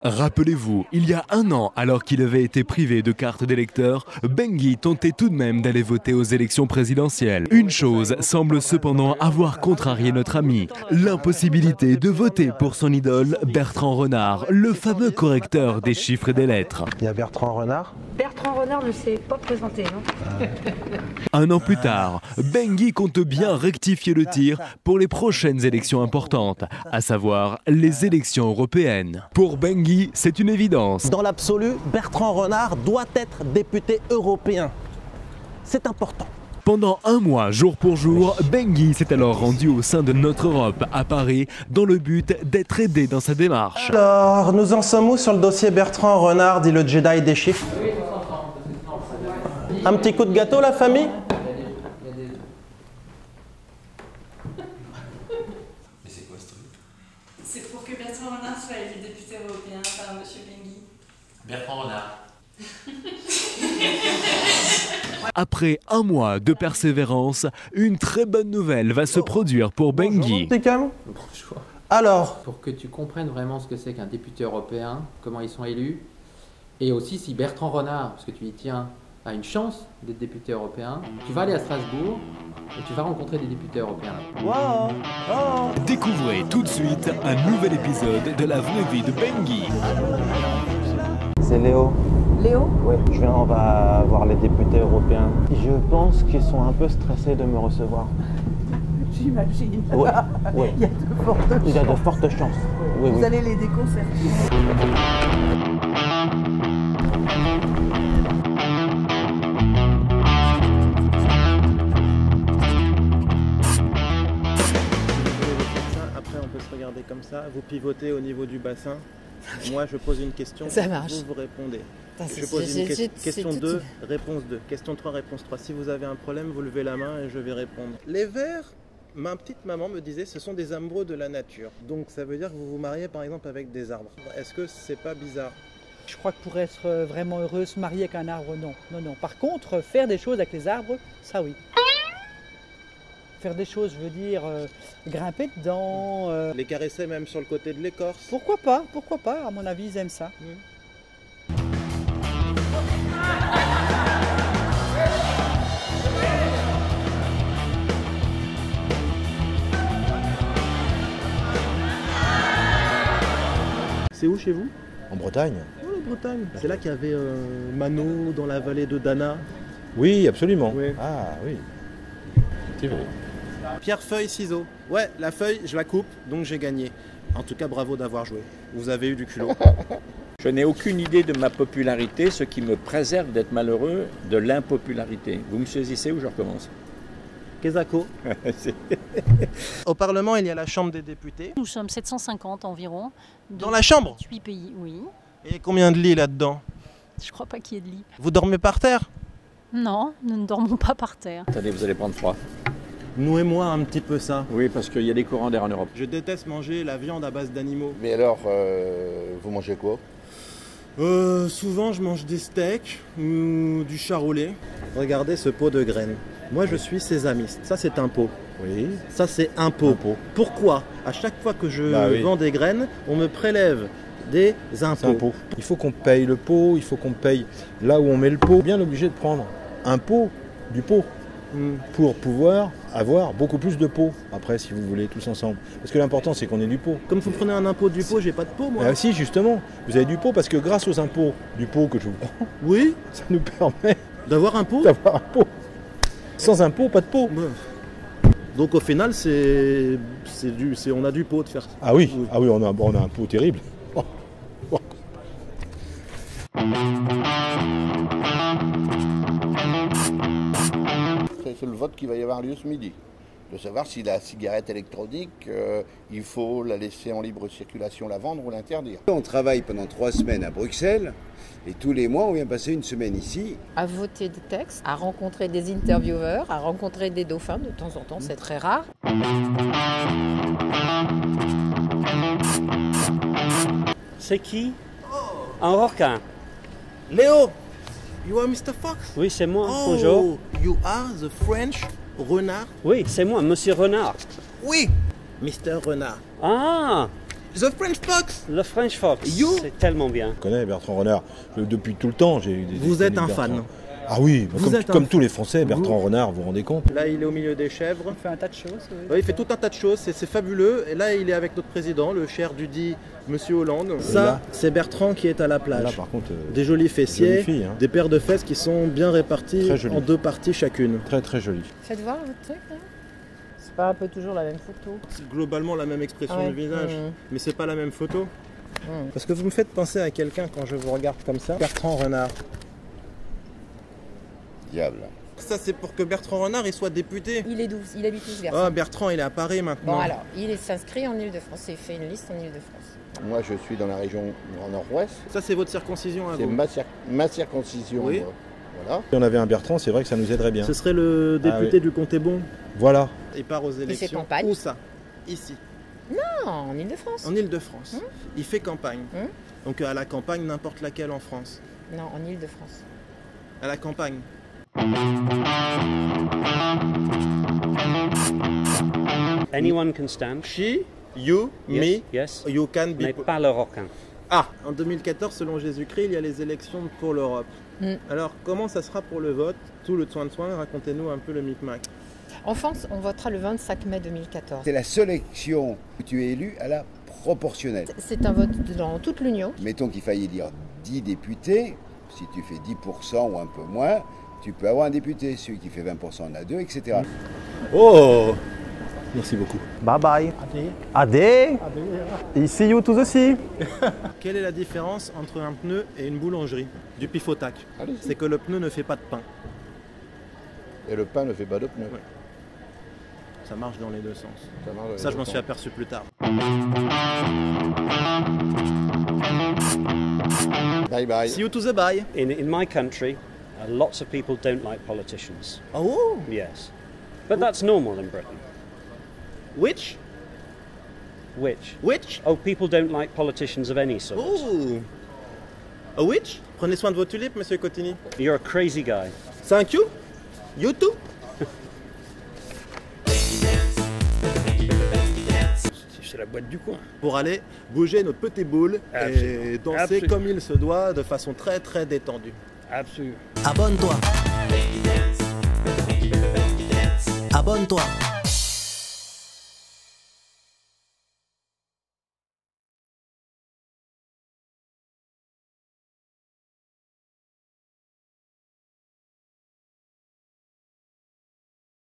Rappelez-vous, il y a un an, alors qu'il avait été privé de carte d'électeur, Bengui tentait tout de même d'aller voter aux élections présidentielles. Une chose semble cependant avoir contrarié notre ami, l'impossibilité de voter pour son idole Bertrand Renard, le fameux correcteur des chiffres et des lettres. Il y a Bertrand Renard? Bertrand Renard ne s'est pas présenté, non? Un an plus tard, Bengui compte bien rectifier le tir pour les prochaines élections importantes, à savoir les élections européennes. Pour Bengui, c'est une évidence. Dans l'absolu, Bertrand Renard doit être député européen. C'est important. Pendant un mois, jour pour jour, Bengui s'est alors rendu au sein de Notre Europe, à Paris, dans le but d'être aidé dans sa démarche. Alors, nous en sommes où sur le dossier Bertrand Renard, dit le Jedi des chiffres? Un petit coup de gâteau, la famille? C'est pour que Bertrand Renard soit élu député européen par M. Bengui. Bertrand Renard. Après un mois de persévérance, une très bonne nouvelle va se produire pour Bengui. Bonjour. Alors, Pour que tu comprennes vraiment ce que c'est qu'un député européen, comment ils sont élus, et aussi si Bertrand Renard, parce que tu y tiens, a une chance d'être député européen, tu vas aller à Strasbourg et tu vas rencontrer des députés européens. wow, oh. Découvrez tout de suite un nouvel épisode de la vraie vie de Bengui. C'est Léo. Léo? Oui, on va voir les députés européens. Je pense qu'ils sont un peu stressés de me recevoir. J'imagine. Oui, oui. Il y a de fortes chances. Il y a de fortes chances. Oui, Vous oui. allez les déconcerter. Après, on peut se regarder comme ça. Vous pivotez au niveau du bassin. Moi, je pose une question. Ça marche. Vous répondez. Putain, Je pose une question c'est 2, réponse 2. Question 3, réponse 3. Si vous avez un problème, vous levez la main et je vais répondre. Les vers, ma petite maman me disait, ce sont des amoureux de la nature. Donc ça veut dire que vous vous mariez par exemple avec des arbres. Est-ce que c'est pas bizarre? Je crois que pour être vraiment heureux, se marier avec un arbre, non. Non, non. Par contre, faire des choses avec les arbres, ça oui. Faire des choses, je veux dire, grimper dedans. Les caresser même sur le côté de l'écorce. Pourquoi pas? Pourquoi pas? À mon avis, ils aiment ça. C'est où chez vous? En Bretagne? Oh, la Bretagne. C'est là qu'il y avait Mano dans la vallée de Dana. Oui, absolument. Oui. Ah oui. C'est vrai. Pierre, feuille, ciseaux. Ouais, la feuille, je la coupe, donc j'ai gagné. En tout cas, bravo d'avoir joué. Vous avez eu du culot. Je n'ai aucune idée de ma popularité, ce qui me préserve d'être malheureux de l'impopularité. Vous me saisissez ou je recommence? Kezako. Au Parlement, il y a la Chambre des députés. Nous sommes 750 environ. Dans la chambre? 8 pays, oui. Et combien de lits là-dedans? Je crois pas qu'il y ait de lit. Vous dormez par terre? Non, nous ne dormons pas par terre. Attendez, vous allez prendre froid. Nouez-moi un petit peu ça. Oui, parce qu'il y a des courants d'air en Europe. Je déteste manger la viande à base d'animaux. Mais alors, vous mangez quoi? Souvent, je mange des steaks ou du charolais. Regardez ce pot de graines. Moi, je suis sésamiste. Ça, c'est un pot. Oui. Ça, c'est un pot. Un pot. Pourquoi? À chaque fois que je Bah oui. vends des graines, on me prélève des impôts. Un pot. Il faut qu'on paye le pot, il faut qu'on paye là où on met le pot. Bien obligé de prendre un pot du pot pour pouvoir avoir beaucoup plus de pots. Après, si vous voulez, tous ensemble. Parce que l'important, c'est qu'on ait du pot. Comme vous prenez un impôt du pot, j'ai pas de pot, moi. Ah si, justement, vous avez du pot parce que grâce aux impôts du pot que je vous prends, Oui, ça nous permet d'avoir un pot. d'avoir un pot. Sans impôt, pas de pot. Donc au final, on a du pot de faire ça. Ah oui, on a un pot terrible. C'est le vote qui va y avoir lieu ce midi. De savoir si la cigarette électronique, il faut la laisser en libre circulation, la vendre ou l'interdire. On travaille pendant 3 semaines à Bruxelles et tous les mois on vient passer une semaine ici. À voter des textes, à rencontrer des intervieweurs, à rencontrer des dauphins de temps en temps, c'est très rare. C'est qui? Un requin. Léo, you are Mr. Fox? Oui, c'est moi. Oh, Bonjour. You are the French renard? Oui, c'est moi, Monsieur Renard. Oui, Mr. Renard. Ah, The French Fox. Le French Fox, You c'est tellement bien. Je connais Bertrand Renard depuis tout le temps. J'ai eu des Vous êtes un Bertrand. fan. Ah oui, Vous êtes comme un- tous les Français, Bertrand Renard, vous vous rendez compte? Là, il est au milieu des chèvres. Il fait un tas de choses. Oui. Ouais, il fait tout un tas de choses, c'est fabuleux. Et là, il est avec notre président, le cher Dudi, Monsieur Hollande. Ça, là c'est Bertrand qui est à la plage. Là, par contre, Des jolis fessiers, jolie fille, hein. des paires de fesses qui sont bien réparties Très jolies. en 2 parties chacune. très très joli. Faites voir votre truc là. C'est pas un peu toujours la même photo. C'est globalement la même expression Ouais. du visage, mais c'est pas la même photo. Mmh. Parce que vous me faites penser à quelqu'un quand je vous regarde comme ça. Bertrand Renard. Diable. Ça, c'est pour que Bertrand Renard il soit député. Il est d'où? Il habite où, ce garçon? Ah, Bertrand, il est à Paris maintenant. Bon alors, il s'inscrit en Ile-de-France. Il fait une liste en Ile-de-France. Moi, je suis dans la région Grand Nord-Ouest. Ça, c'est votre circoncision à C'est vous. ma circoncision. Oui. Voilà. Si on avait un Bertrand, c'est vrai que ça nous aiderait bien. Ce serait le député oui. du Comté-Bon. Voilà. Il part aux élections. fait campagne. Où ça? Ici, Non, en Ile-de-France. en Ile-de-France. Il fait campagne. Hum. Donc à la campagne, n'importe laquelle en France. Non, en Ile-de-France. À la campagne. Anyone can stand. She, you, me, Yes. you can be. Mais pas le requin. Ah, en 2014, selon Jésus-Christ, il y a les élections pour l'Europe. Mm. Alors, comment ça sera pour le vote? Tout le soin, racontez-nous un peu le micmac. En France, on votera le 25 mai 2014. C'est la seule élection où tu es élu à la proportionnelle. C'est un vote dans toute l'Union. Mettons qu'il faille élire 10 députés. Si tu fais 10% ou un peu moins, tu peux avoir un député. Celui qui fait 20% en a 2, etc. Oh! Merci beaucoup. Bye bye. Adé. Et see you to the sea. Quelle est la différence entre un pneu et une boulangerie? Du pifotac. Allez-y. C'est que le pneu ne fait pas de pain. Et le pain ne fait pas de pneus. Ouais. Ça marche dans les deux sens. Ça marche dans les Ça, je deux m'en sens. suis aperçu plus tard. Bye bye. See you to the bye. In my country, lots of people don't like politicians. Oh! Yes. But that's normal in Britain. Which? Which? Which? Oh, people don't like politicians of any sort. Oh! A witch? Prenez soin de vos tulipes, monsieur Cotigny. You're a crazy guy. Thank you. You too. C'est la boîte du coin. Pour aller bouger notre petite boule et Absolument. danser Absolument. comme il se doit, de façon très très détendue. Absolument. Abonne-toi. Abonne-toi.